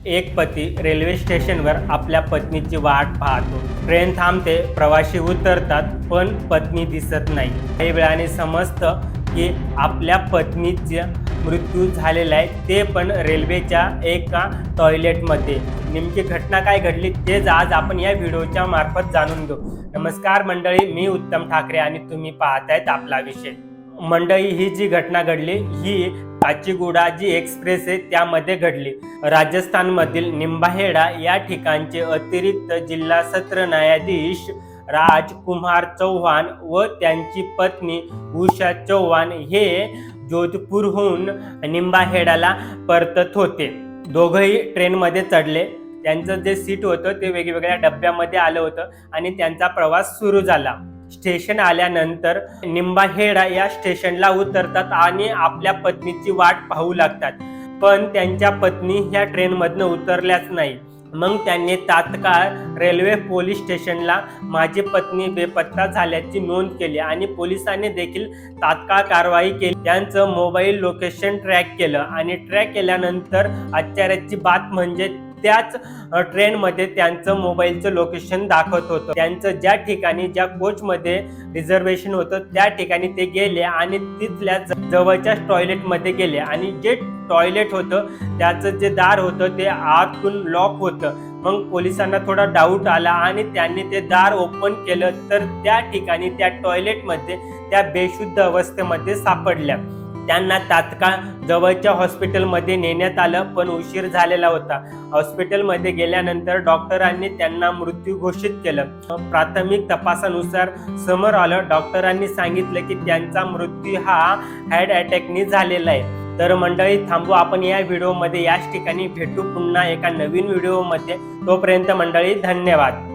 एक पती रेल्वे स्टेशनवर आपल्या पत्नीची वाट पाहतो. ट्रेन थांबते, प्रवासी उतरतात, पण पत्नी दिसत नाही. काही वेळाने समजतं की आपल्या पत्नीचा मृत्यू झालेला आहे, ते पण रेल्वेच्या एका टॉयलेटमध्ये. नेमकी घटना काय घडली तेच आज आपण या व्हिडिओच्या मार्फत जाणून घेऊ. नमस्कार मंडळी, मी उत्तम ठाकरे आणि तुम्ही पाहतायत आपला विषय. मंडळी, ही जी घटना घडली ही काचीगुडा जी एक्सप्रेस आहे त्यामध्ये घडली. राजस्थानमधील निंबाहेडा या ठिकाणचे अतिरिक्त जिल्हा सत्र न्यायाधीश राजकुमार चौहान व त्यांची पत्नी उषा चौहान हे जोधपूरहून निंबाहेडाला परतत होते. दोघंही ट्रेनमध्ये चढले. त्यांचं जे सीट होतं ते वेगवेगळ्या डब्यामध्ये आलं होतं आणि त्यांचा प्रवास सुरू झाला. स्टेशन आल्यानंतर निंबाहेडा या स्टेशनला उतरतात आणि आपल्या पत्नीची वाट पाहू लागतात, पण त्यांच्या पत्नी ह्या ट्रेनमधनं उतरल्याच नाही. मग त्यांनी तात्काळ रेल्वे पोलीस स्टेशनला माझी पत्नी बेपत्ता झाल्याची नोंद केली आणि पोलिसांनी देखील तात्काळ कारवाई केली. त्यांचं मोबाईल लोकेशन ट्रॅक केलं आणि ट्रॅक केल्यानंतर आश्चर्याची बात म्हणजे त्याच ट्रेनमध्ये त्यांचं मोबाईलचं लोकेशन दाखवत होतं. त्यांचं ज्या ठिकाणी ज्या कोचमध्ये रिझर्वेशन होतं त्या ठिकाणी ते गेले आणि तिथल्या जवळच्या टॉयलेटमध्ये गेले आणि जे टॉयलेट होतं त्याचं जे दार होतं ते आतून लॉक होतं. मग पोलिसांना थोडा डाऊट आला आणि त्यांनी ते दार ओपन केलं तर त्या ठिकाणी त्या टॉयलेटमध्ये त्या बेशुद्ध अवस्थेमध्ये सापडल्या. त्यांना तात्काळ जवळच्या हॉस्पिटलमध्ये नेण्यात आलं, पण उशीर झालेला होता. हॉस्पिटलमध्ये गेल्यानंतर डॉक्टरांनी त्यांना मृत्यू घोषित केलं. प्राथमिक तपासानुसार समोर आलं, डॉक्टरांनी सांगितलं की त्यांचा मृत्यू हा हार्ट अटॅकने झालेला आहे. तर मंडळी, थांबू आपण या व्हिडिओमध्ये. याच ठिकाणी भेटू पुन्हा एका नवीन व्हिडिओमध्ये. तोपर्यंत मंडळी, धन्यवाद.